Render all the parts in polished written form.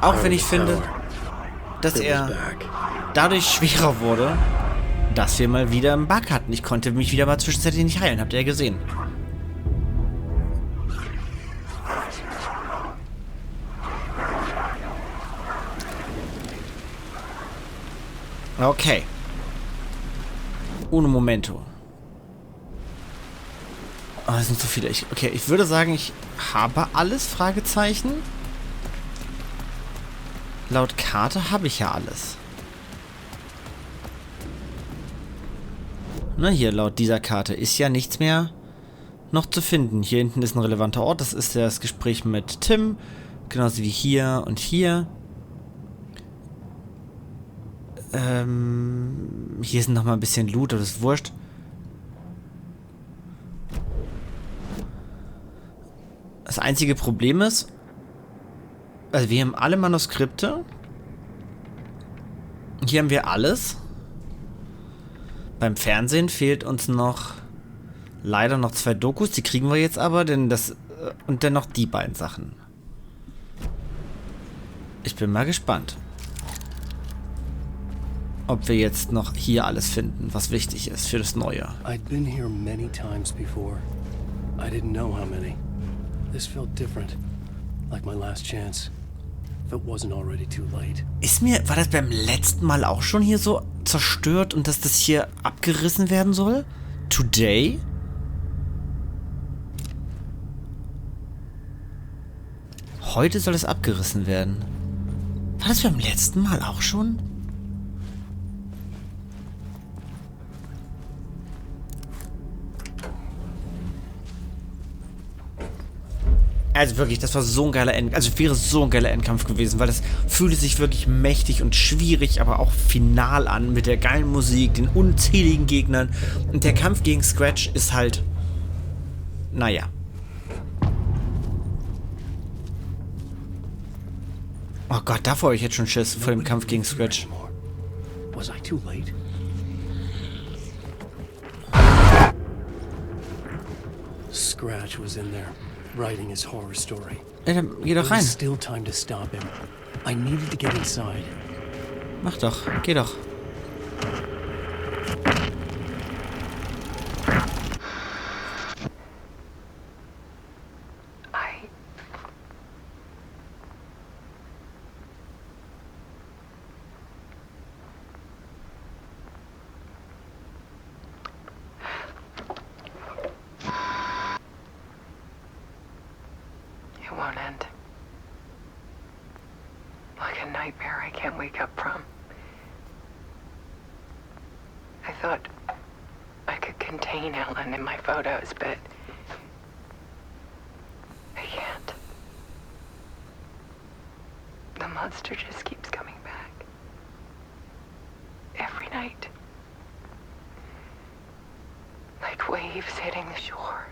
Auch wenn ich finde, dass er dadurch schwerer wurde, dass wir mal wieder einen Bug hatten. Ich konnte mich wieder mal zwischenzeitlich nicht heilen, habt ihr ja gesehen. Okay. Uno momento. Oh, das sind so viele. Okay, ich würde sagen, ich habe alles, Fragezeichen. Laut Karte habe ich ja alles. Na, hier, laut dieser Karte ist ja nichts mehr noch zu finden. Hier hinten ist ein relevanter Ort. Das ist das Gespräch mit Tim. Genauso wie hier und hier. Hier ist noch mal ein bisschen Loot, aber das ist wurscht. Das einzige Problem ist, also wir haben alle Manuskripte. Hier haben wir alles. Beim Fernsehen fehlt uns noch leider noch 2 Dokus. Die kriegen wir jetzt aber, denn das und dann noch die beiden Sachen. Ich bin mal gespannt, ob wir jetzt noch hier alles finden, was wichtig ist für das Neue. I'd been here many times before. I didn't know how many. This felt different, like my last chance. If it wasn't already too late. War das beim letzten Mal auch schon hier so zerstört und dass das hier abgerissen werden soll? Today? Heute soll es abgerissen werden. War das beim letzten Mal auch schon? Also wirklich, das war so ein geiler wäre so ein geiler Endkampf gewesen, weil das fühlte sich wirklich mächtig und schwierig, aber auch final an, mit der geilen Musik, den unzähligen Gegnern. Und der Kampf gegen Scratch ist halt, naja. Oh Gott, davor habe ich jetzt schon Schiss, vor dem Kampf gegen Scratch. Was I too late? Scratch was in there, writing his horror story. Ja, dann geh doch rein. Still time to stop him. I needed to get inside. Mach doch, geh doch. It won't end. Like a nightmare I can't wake up from. I thought I could contain Alan in my photos, but I can't. The monster just keeps coming back. Every night. Like waves hitting the shore.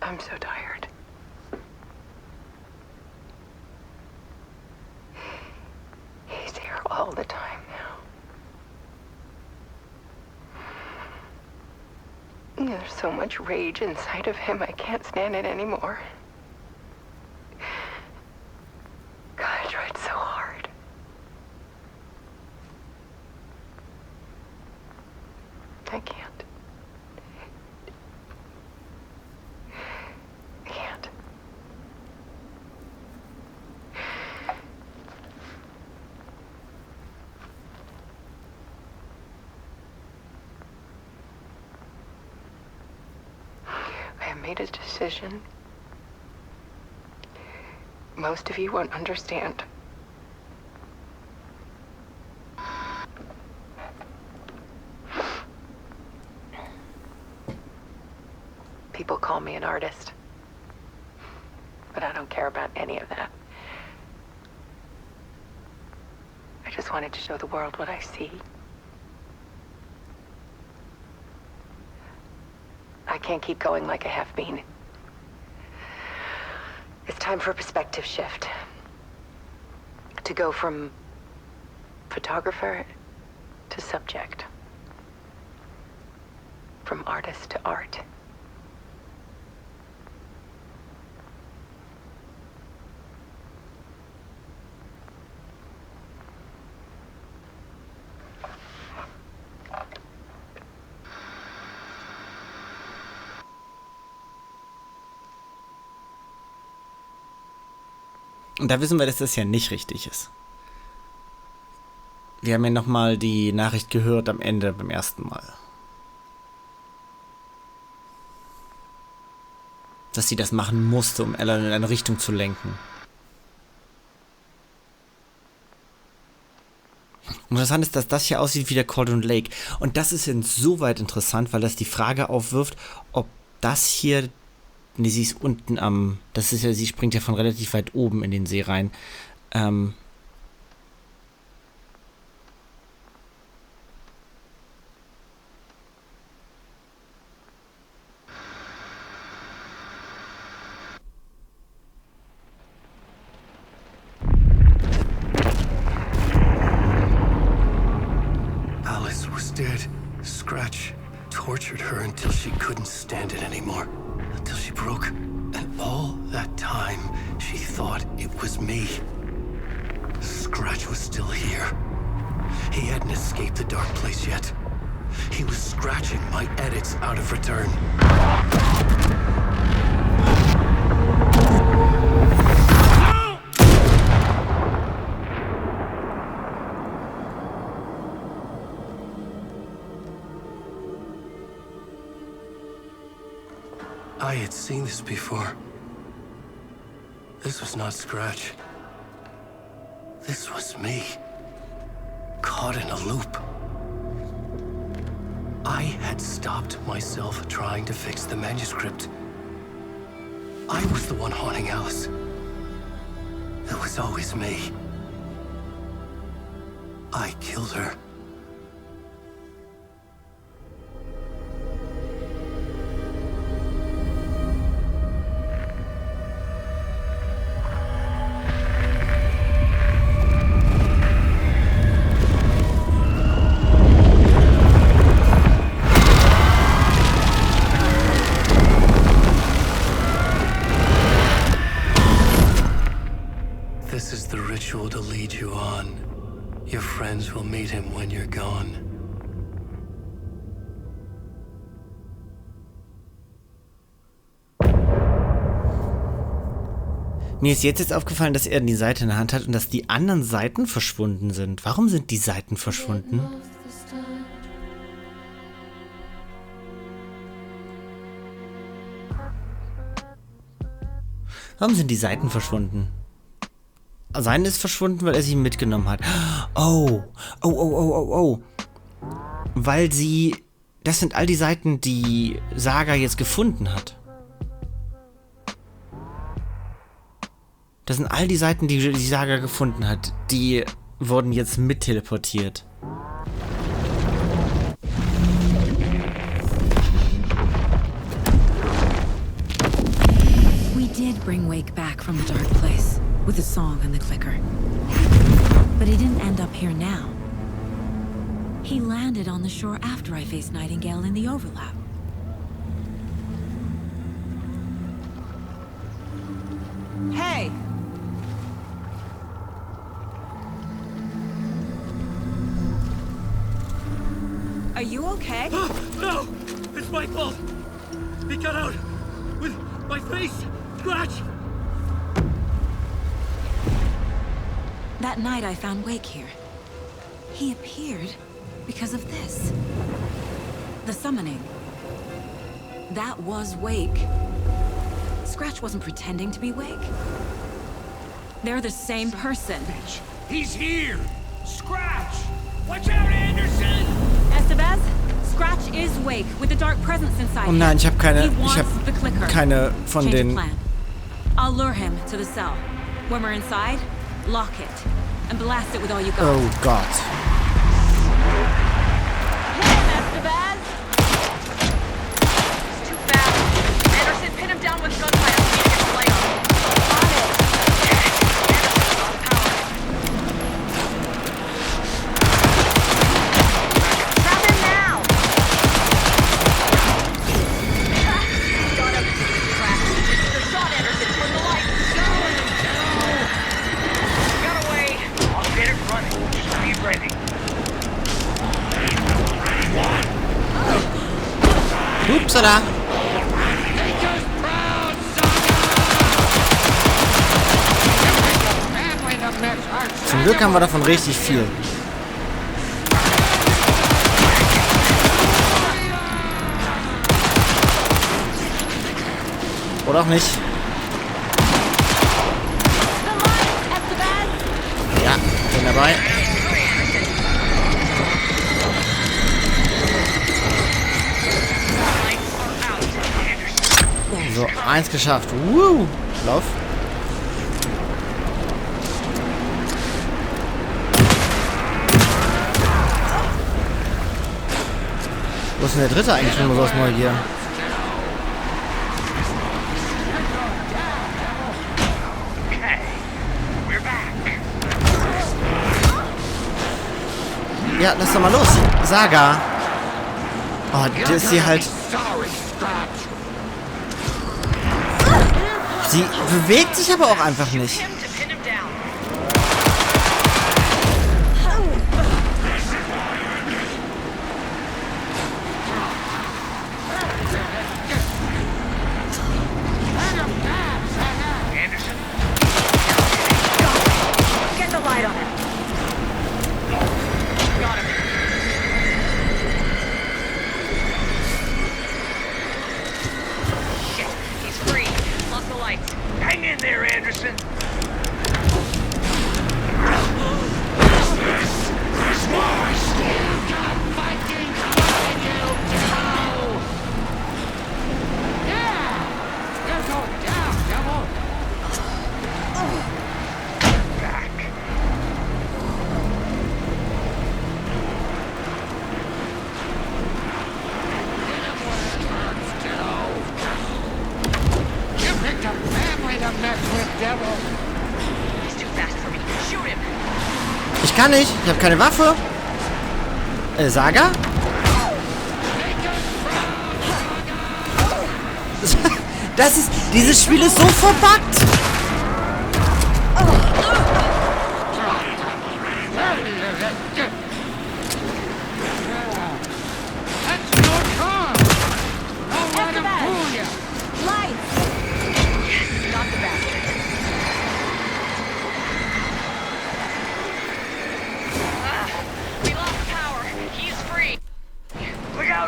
I'm so tired. He's here all the time now. There's so much rage inside of him, I can't stand it anymore. God, I tried so hard. I can't. Made a decision. Most of you won't understand. People call me an artist, but I don't care about any of that. I just wanted to show the world what I see. I can't keep going like I have been. It's time for a perspective shift. To go from photographer to subject. From artist to art. Und da wissen wir, dass das ja nicht richtig ist. Wir haben ja nochmal die Nachricht gehört am Ende beim ersten Mal. Dass sie das machen musste, um Alan in eine Richtung zu lenken. Und interessant ist, dass das hier aussieht wie der Cordon Lake. Und das ist insoweit interessant, weil das die Frage aufwirft, ob das hier... Ne, sie ist unten am... Das ist ja, sie springt ja von relativ weit oben in den See rein. Alice was dead. Scratch tortured her until she couldn't stand it anymore. Until she broke. And all that time, she thought it was me. Scratch was still here. He hadn't escaped the dark place yet. He was scratching my edits out of return. I had seen this before. This was not Scratch. This was me. Caught in a loop. I had stopped myself trying to fix the manuscript. I was the one haunting Alice. It was always me. I killed her. This is the ritual to lead you on. Your friends will meet him when you're gone. Mir ist jetzt aufgefallen, dass er die Seite in der Hand hat und dass die anderen Seiten verschwunden sind. Warum sind die Seiten verschwunden? Warum sind die Seiten verschwunden? Seine ist verschwunden, weil er sie mitgenommen hat. Oh. Weil sie... Das sind all die Seiten, die Saga jetzt gefunden hat. Das sind all die Seiten, die Saga gefunden hat. Die wurden jetzt mit teleportiert. We did bring Wake back from the dark place. With the song and the clicker. But he didn't end up here now. He landed on the shore after I faced Nightingale in the overlap. Hey! Are you okay? No! It's my fault! He got out with my face! Scratch! That night I found Wake here. He appeared because of this. The summoning. That was Wake. Scratch wasn't pretending to be Wake. They're the same person. He's here! Scratch! Watch out, Anderson! Estevez, Scratch is Wake with the dark presence inside Oh nein, ich habe He wants the clicker. keine von Change of den... plan. I'll lure him to the cell. When we're inside, lock it and blast it with all you got. Oh Gott. Hit him, Estevez! It's too fast. Anderson, pin him down with gunfire so he gets light. On it. Anderson's on power. Trap him now! Got him. Trapped. Good shot, Anderson. Put the light. Got away. I'll get it running. Just be ready. Upsala. Make us proud, Saga! Zum Glück haben wir davon richtig viel. Oder auch nicht. Ja, bin dabei. So, 1 geschafft. Lauf. Wo ist denn der dritte eigentlich schon mal so aus Neugier? Ja, lass doch mal los. Saga. Oh, der ist hier halt... Sie bewegt sich aber auch einfach nicht. Hang in there, Anderson. Ich kann nicht. Ich habe keine Waffe. Saga? Das ist... Dieses Spiel ist so verbuggt.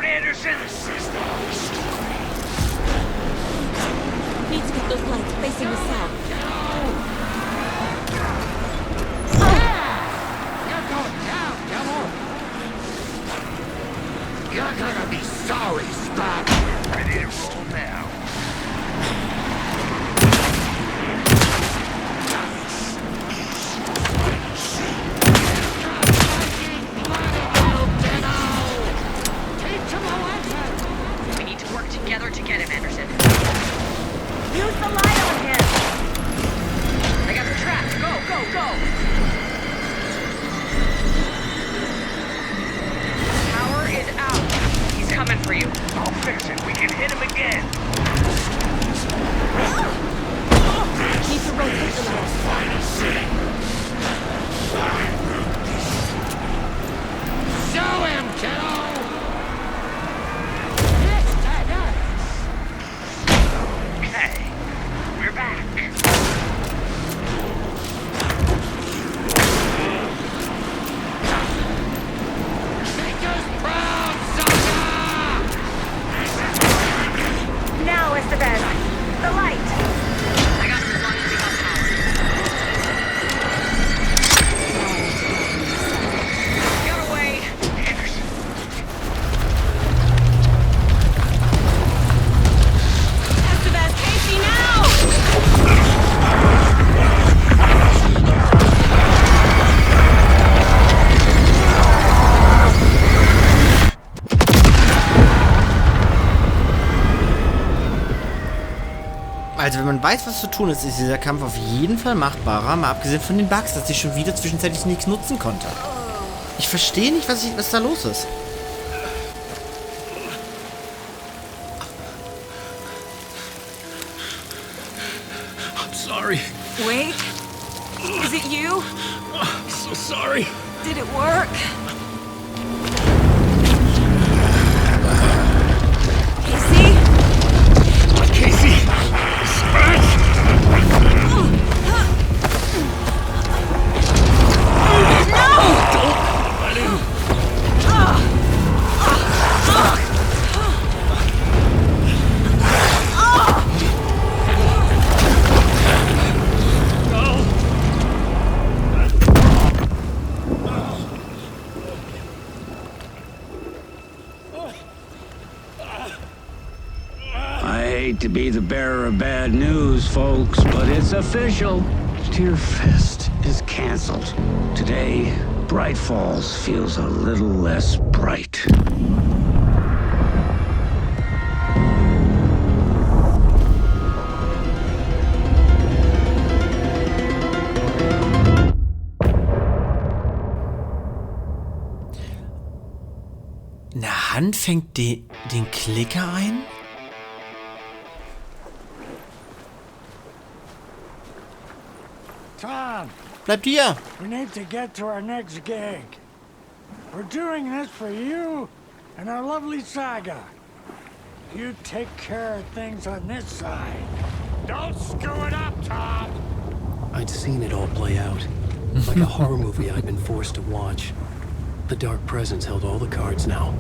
Anderson! Need to get those lights facing the south. You're going down, devil! You're gonna be sorry, Spot! Ready to roll now. We need to work together to get him, Anderson. Use the light on him! I got the trap. Go, go, go! Power is out. He's coming for you. I'll fix it. We can hit him again. Need to rotate the lights. Show him, kiddo! Okay, we're back. Make us proud, Saga! Now, Estevez. The light. I got him as long as we got power. Get away. Anderson. Estevez, Casey, now! Also wenn man weiß, was zu tun ist, ist dieser Kampf auf jeden Fall machbarer, mal abgesehen von den Bugs, dass ich schon wieder zwischenzeitlich nichts nutzen konnte. Ich verstehe nicht, was da los ist. I'm sorry. Wake? Is it you? I'm so sorry. Did it work? Casey? Casey! Scratch! hate to be the bearer of bad news, folks, but it's official. Dear Fist is canceled. Today, Bright Falls feels a little less bright. Eine Hand fängt den Klicker ein? Tom, Bleibt hier! we need to get to our next gig. We're doing this for you and our lovely Saga. You take care of things on this side. Don't screw it up, Tom! I'd seen it all play out. Like a horror movie I'd been forced to watch. The Dark Presence held all the cards now.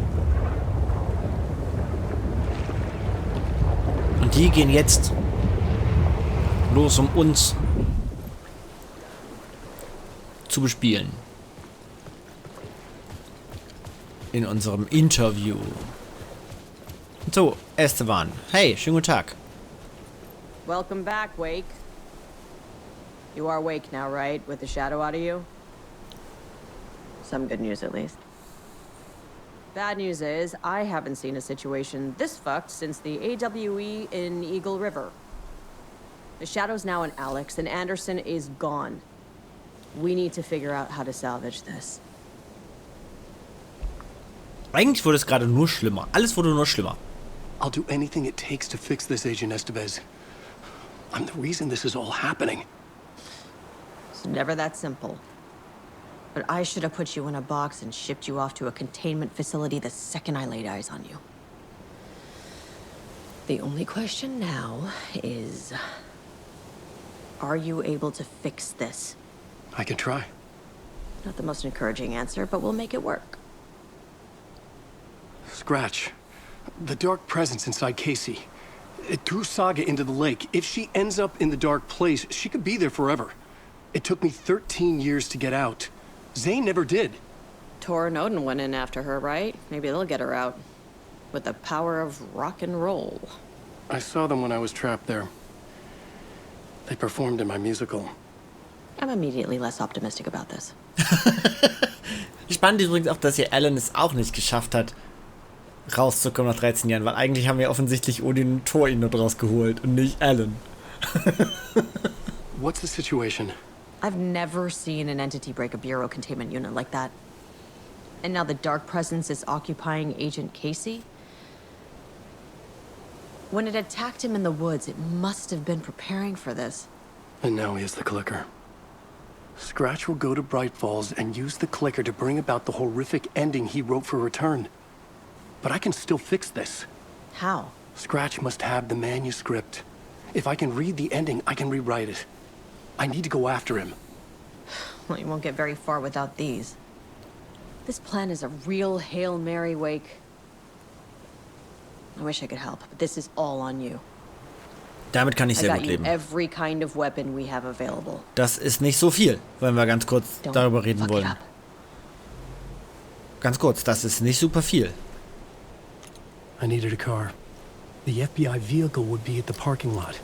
Und die gehen jetzt los, um uns zu bespielen. In unserem Interview. So, Esteban. Hey, schönen guten Tag. Welcome back, Wake. You are Wake now, right? With the shadow out of you? Some good news, at least. Bad news is, I haven't seen a situation this fucked since the AWE in Eagle River. The shadow's now in Alex, and Anderson is gone. We need to figure out how to salvage this. Eigentlich wurde es gerade nur schlimmer. Alles wurde nur schlimmer. I'll do anything it takes to fix this, Agent Estevez. I'm the reason this is all happening. It's never that simple. But I should have put you in a box and shipped you off to a containment facility the second I laid eyes on you. The only question now is... are you able to fix this? I can try. Not the most encouraging answer, but we'll make it work. Scratch. The Dark Presence inside Casey. It threw Saga into the lake. If she ends up in the dark place, she could be there forever. It took me 13 years to get out. Zane never did. Tor and Odin went in after her, right? Maybe they'll get her out. With the power of rock and roll. I saw them when I was trapped there. They performed in my musical. I'm immediately less optimistic about this. Spannend übrigens auch, dass hier Alan es auch nicht geschafft hat, rauszukommen nach 13 Jahren, weil eigentlich haben wir offensichtlich Odin und Thor ihn dort rausgeholt und nicht Alan. What's the situation? I've never seen an entity break a bureau containment unit like that. And now the Dark Presence is occupying Agent Casey? When it attacked him in the woods, it must have been preparing for this. And now he has the clicker. Scratch will go to Bright Falls and use the clicker to bring about the horrific ending he wrote for Return. But I can still fix this. How? Scratch must have the manuscript. If I can read the ending, I can rewrite it. I need to go after him. Well, you won't get very far without these. This plan is a real Hail Mary, Wake. I wish I could help, but this is all on you. Damit kann ich sehr gut leben. Every kind of weapon we have available. Das ist nicht so viel, wenn wir ganz kurz darüber reden wollen. Ganz kurz, das ist nicht super viel. I needed a car. The FBI vehicle would be at the parking lot.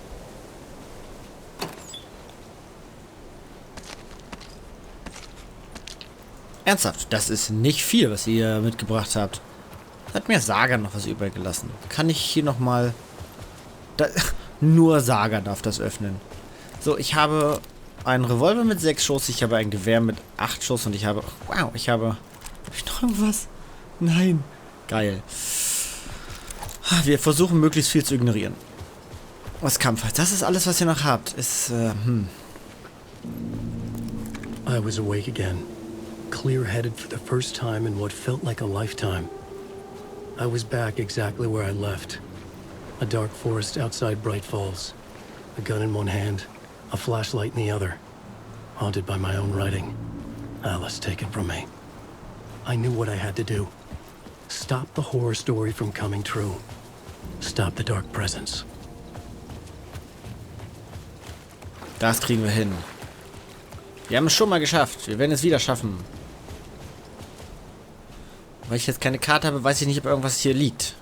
Ernsthaft, das ist nicht viel, was ihr mitgebracht habt. Hat mir Saga noch was übergelassen. Kann ich hier nochmal... Nur Saga darf das öffnen. So, ich habe einen Revolver mit 6 Schuss, ich habe ein Gewehr mit 8 Schuss und ich habe... Wow, ich habe... Hab ich noch irgendwas? Nein. Geil. Wir versuchen, möglichst viel zu ignorieren. Was Kampf. Das ist alles, was ihr noch habt. Ist, I was awake again. Clear-headed for the first time in what felt like a lifetime. I was back exactly where I left. A dark forest outside Bright Falls. A gun in one hand, a flashlight in the other. Haunted by my own writing. Alice taken from me. I knew what I had to do. Stop the horror story from coming true. Stop the Dark Presence. das kriegen wir hin. Wir haben es schon mal geschafft. Wir werden es wieder schaffen. Weil ich jetzt keine Karte habe, weiß ich nicht, ob irgendwas hier liegt.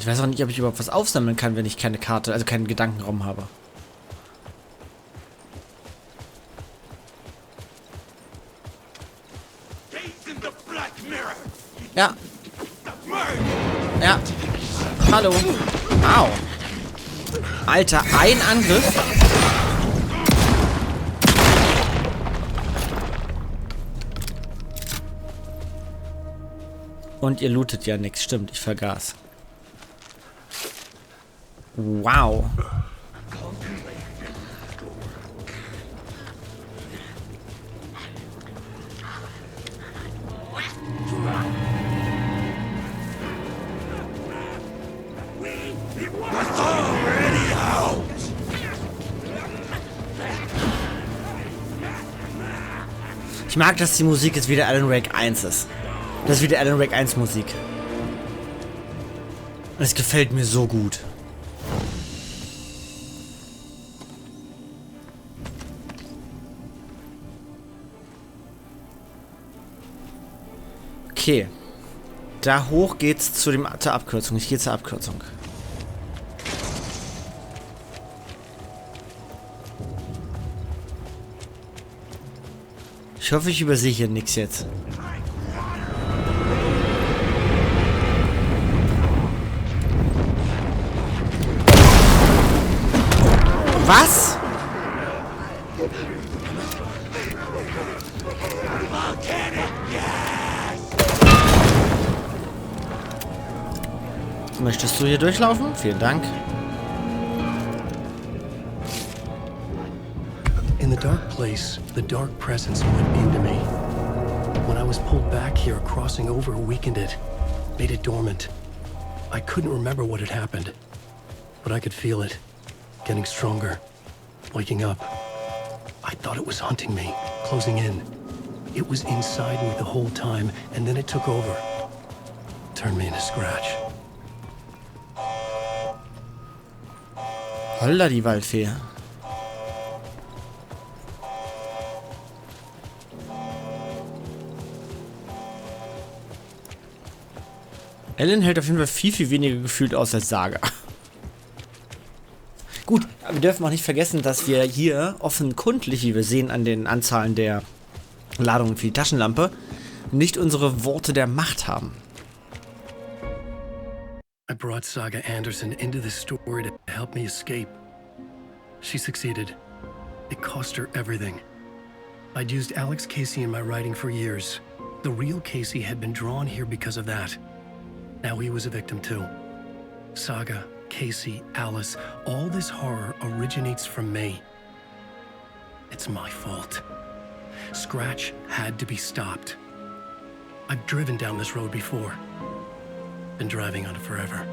Ich weiß auch nicht, ob ich überhaupt was aufsammeln kann, wenn ich keine Karte, also keinen Gedankenraum habe. Ja. Ja. Hallo. Au. Alter, ein Angriff. Und ihr lootet ja nichts, stimmt, ich vergaß. Wow. Ich mag, dass die Musik jetzt wieder Alan Wake 1 ist. Das ist wieder Alan Wake 1 Musik. Es gefällt mir so gut. Okay. Da hoch geht's zur Abkürzung. Ich gehe zur Abkürzung. Ich hoffe, ich übersehe hier nichts jetzt. Was? Möchtest du hier durchlaufen? Vielen Dank. In the dark place, the dark presence went into me. When I was pulled back here, crossing over weakened it, made it dormant. I couldn't remember what had happened, but I could feel it, getting stronger, waking up. I thought it was hunting me, closing in. It was inside me the whole time, and then it took over. Turned me into scratch. Holla, die Waldfee. Alan hält auf jeden Fall viel, viel weniger gefühlt aus als Saga. Gut, aber wir dürfen auch nicht vergessen, dass wir hier offenkundig, wie wir sehen an den Anzahlen der Ladungen für die Taschenlampe, nicht unsere Worte der Macht haben. I brought Saga Anderson into this story to help me escape. She succeeded. It cost her everything. I'd used Alex Casey in my writing for years. The real Casey had been drawn here because of that. Now he was a victim too. Saga, Casey, Alice, all this horror originates from me. It's my fault. Scratch had to be stopped. I've driven down this road before. Been driving on it forever.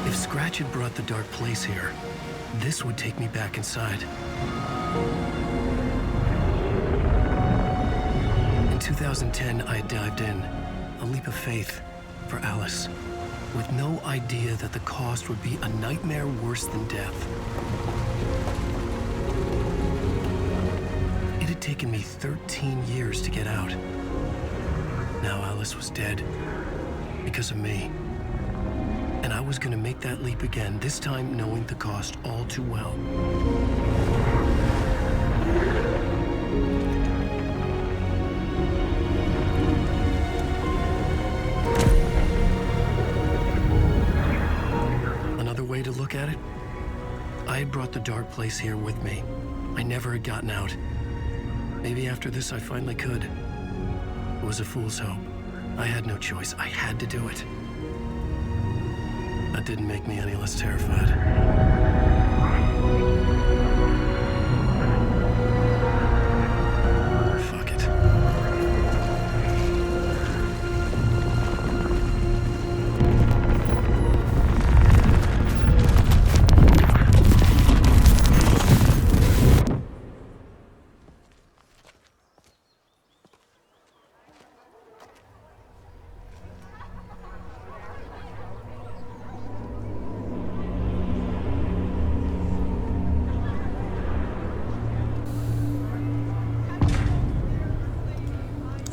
If Scratch had brought the dark place here, this would take me back inside. In 2010, I dived in, a leap of faith for Alice, with no idea that the cost would be a nightmare worse than death. It had taken me 13 years to get out. Now Alice was dead because of me. And I was gonna make that leap again, this time knowing the cost all too well. Another way to look at it, I had brought the dark place here with me. I never had gotten out. Maybe after this I finally could. It was a fool's hope. I had no choice. I had to do it. That didn't make me any less terrified. Fuck it.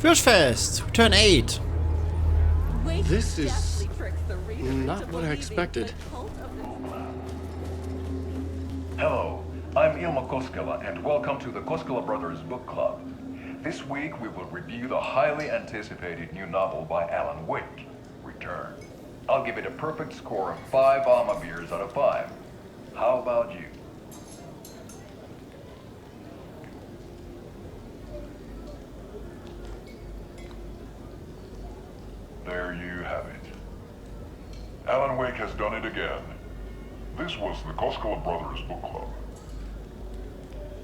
Führ's fest. Turn 8. This is not what I expected. Hello, I'm Ilma Koskela, and welcome to the Koskela Brothers Book Club. This week we will review the highly anticipated new novel by Alan Wake, Return. I'll give it a perfect score of 5 Alma beers out of 5. How about you? There you have it. Alan Wake has done it again. This was the Koskela Brothers Book Club.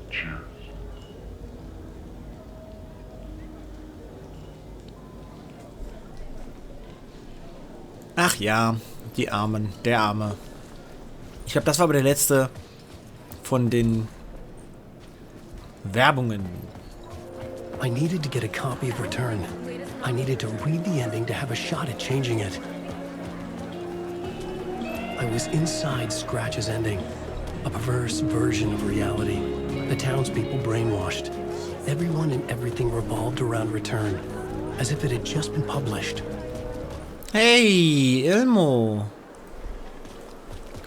Cheers. Ach ja, die Armen, der Arme. Ich glaube, das war aber der letzte von den Werbungen. I needed to get a copy of Return. I needed to read the ending to have a shot at changing it. I was inside Scratch's ending. A perverse version of reality. The townspeople brainwashed. Everyone and everything revolved around Return. As if it had just been published. Hey, Ilmo.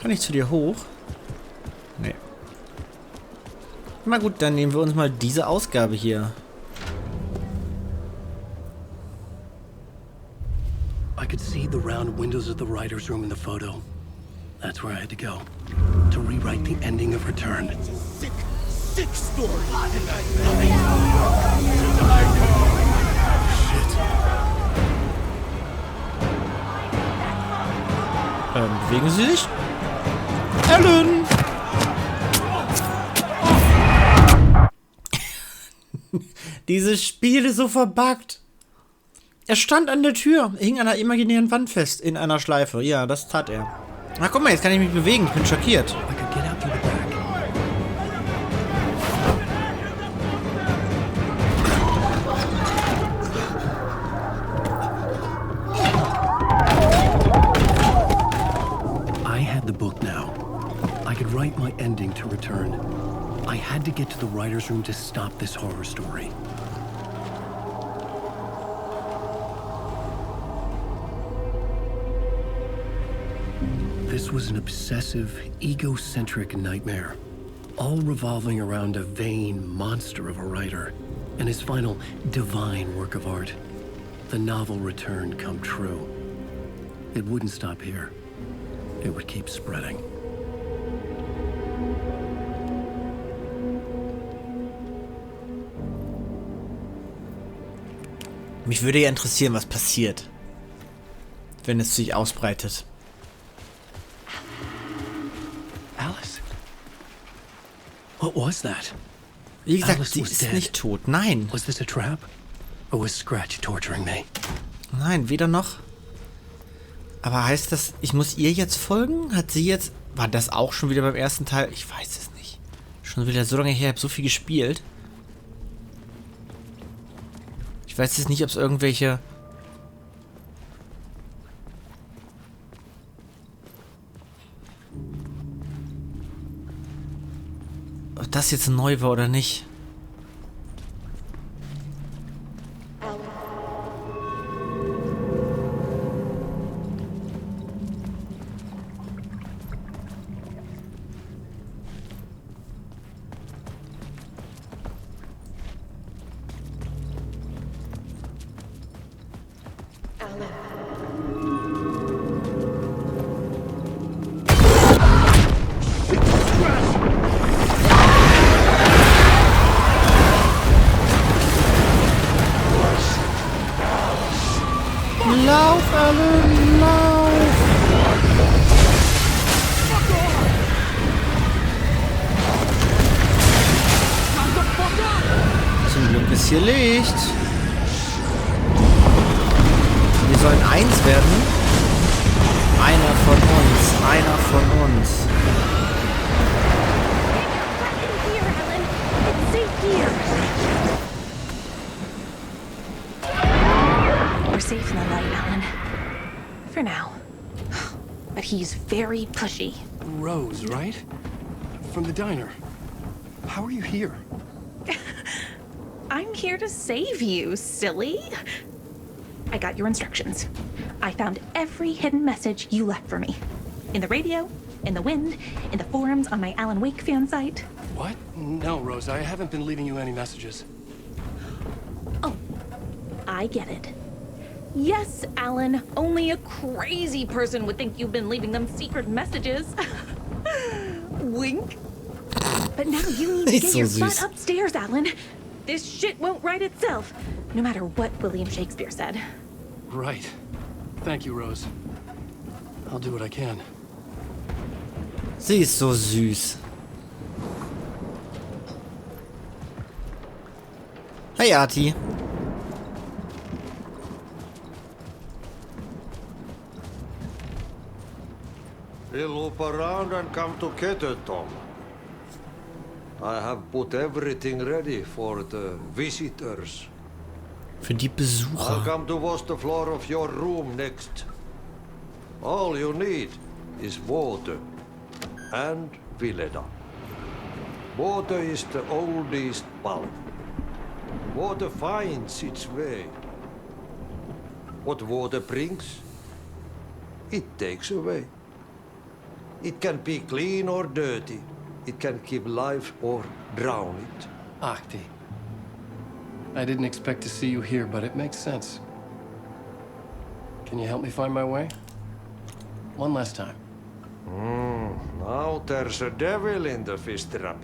Kann ich zu dir hoch? Nee. Na gut, dann nehmen wir uns mal diese Ausgabe hier. I could see the round windows of the writer's room in the photo. That's where I had to go. To rewrite the ending of Return. It's a sick, sick story. Bewegen Sie sich? Alan! Dieses Spiel ist so verbuggt. Er stand an der Tür, hing an einer imaginären Wand fest, in einer Schleife. Ja, das tat er. Na guck mal, jetzt kann ich mich bewegen, ich bin schockiert. I could get out through the back. I had the book now. I could write my ending to Return. I had to get to the writer's room to stop this horror story. This was an obsessive, egocentric nightmare, all revolving around a vain monster of a writer and his final divine work of art, the novel Return come true. It wouldn't stop here. It would keep spreading. Mich würde ja interessieren, was passiert, wenn es sich ausbreitet. Alice? What was that? Wie gesagt, Alice sie was ist dead. nicht tot. Nein. Was this a trap? Or was Scratch torturing me? Nein, weder noch. Aber heißt das, ich muss ihr jetzt folgen? Hat sie jetzt... War das auch schon wieder beim ersten Teil? Ich weiß es nicht. Schon wieder so lange her, ich habe so viel gespielt. Ich weiß jetzt nicht, ob es irgendwelche... Ob das jetzt neu war oder nicht. Lauf, Alan, lauf! Zum Glück ist hier Licht. Wir sollen eins werden. Einer von uns, einer von uns. We're safe in the light, Alan. For now. But he's very pushy. Rose, right? From the diner. How are you here? I'm here to save you, silly. I got your instructions. I found every hidden message you left for me. In the radio, in the wind, in the forums on my Alan Wake fan site. What? No, Rose, I haven't been leaving you any messages. Oh, I get it. Yes, Alan, only a crazy person would think you've been leaving them secret messages. Wink. But now you need to get your butt upstairs, Alan. This shit won't right itself, no matter what William Shakespeare said. Right. Thank you, Rose. I'll do what I can. Sie ist so süß. Hey, Arti. We'll loop around and come together, Tom. I have put everything ready for the visitors. Für die I'll Besucher. come to wash the floor of your room next. All you need is water and Vileda. Water is the oldest bulb. Water finds its way. What water brings, it takes away. It can be clean or dirty. It can give life or drown it. Ahti. I didn't expect to see you here, but it makes sense. Can you help me find my way? One last time. Now there's a devil in the fish trap.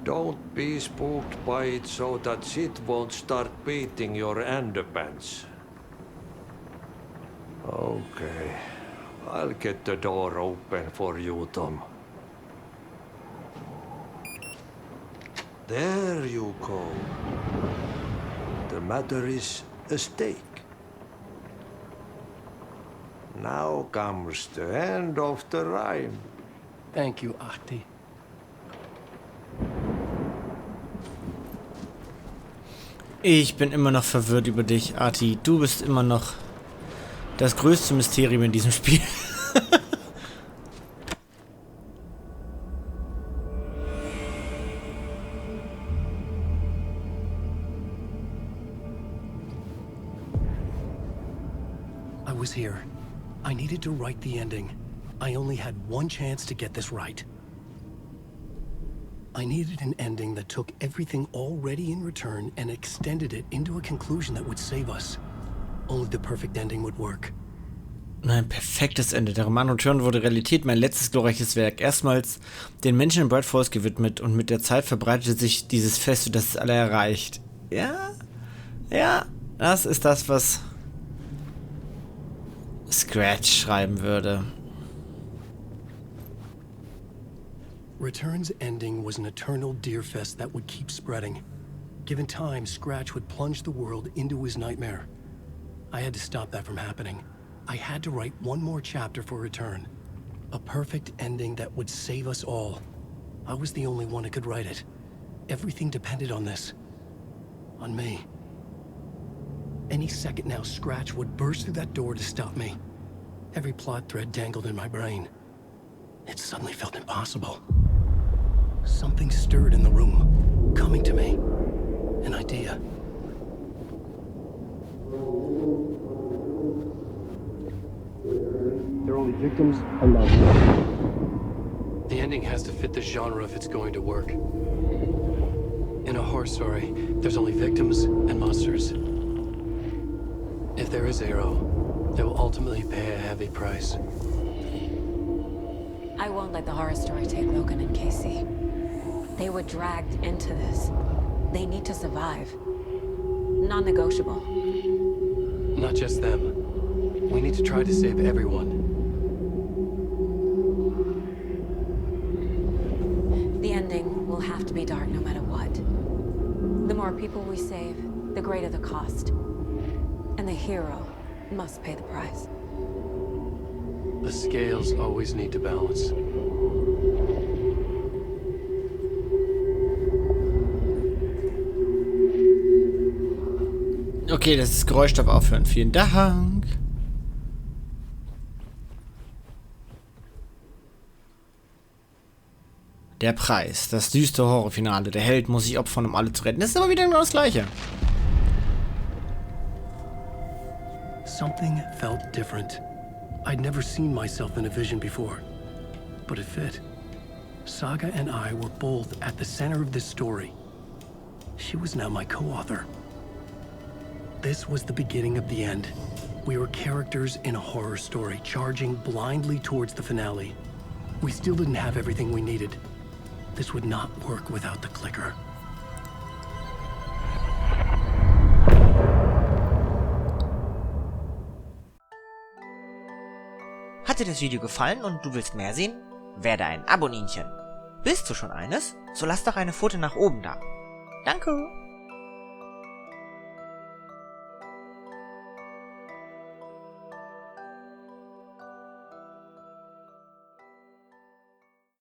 Don't be spooked by it so that shit won't start beating your underpants. Okay. I'll get the door open for you, Tom. There you go. The matter is a stake. Now comes the end of the rhyme. Thank you, Ahti. Ich bin immer noch verwirrt über dich, Arti. Du bist immer noch das größte Mysterium in diesem Spiel. I was here. I needed to write the ending. I only had one chance to get this right. I needed an ending that took everything already in return and extended it into a conclusion that would save us. Only the perfect ending would work. Ein perfektes Ende. Der Roman Return wurde Realität, mein letztes glorreiches Werk. Erstmals den Menschen in Bright Falls gewidmet und mit der Zeit verbreitete sich dieses Fest, sodass es alle erreicht. Ja, das ist das, was Scratch schreiben würde. Return's ending was an eternal deerfest that would keep spreading. Given time, Scratch would plunge the world into his nightmare. I had to stop that from happening. I had to write one more chapter for Return. A perfect ending that would save us all. I was the only one who could write it. Everything depended on this. On me. Any second now, Scratch would burst through that door to stop me. Every plot thread dangled in my brain. It suddenly felt impossible. Something stirred in the room, coming to me. An idea. They're only victims and monsters. The ending has to fit the genre if it's going to work. In a horror story, there's only victims and monsters. If there is a hero, they will ultimately pay a heavy price. I won't let the horror story take Logan and Casey. They were dragged into this. They need to survive. Non-negotiable. Not just them. We need to try to save everyone. The ending will have to be dark no matter what. The more people we save, the greater the cost. And the hero must pay the price. The scales always need to balance. Okay, das Geräusch darf aufhören. Vielen Dank. Der Preis, das düstere Horrorfinale. Der Held muss sich opfern, um alle zu retten. Das ist aber wieder genau das Gleiche. Something felt different. I'd never seen myself in a vision before, but it fit. Saga and I were both at the center of this story. She was now my co-author. This was the beginning of the end. We were characters in a horror story, charging blindly towards the finale. We still didn't have everything we needed. This would not work without the clicker. Hat dir das Video gefallen und du willst mehr sehen? Werde ein Aboninchen. Bist du schon eines? So lass doch eine Pfote nach oben da. Danke!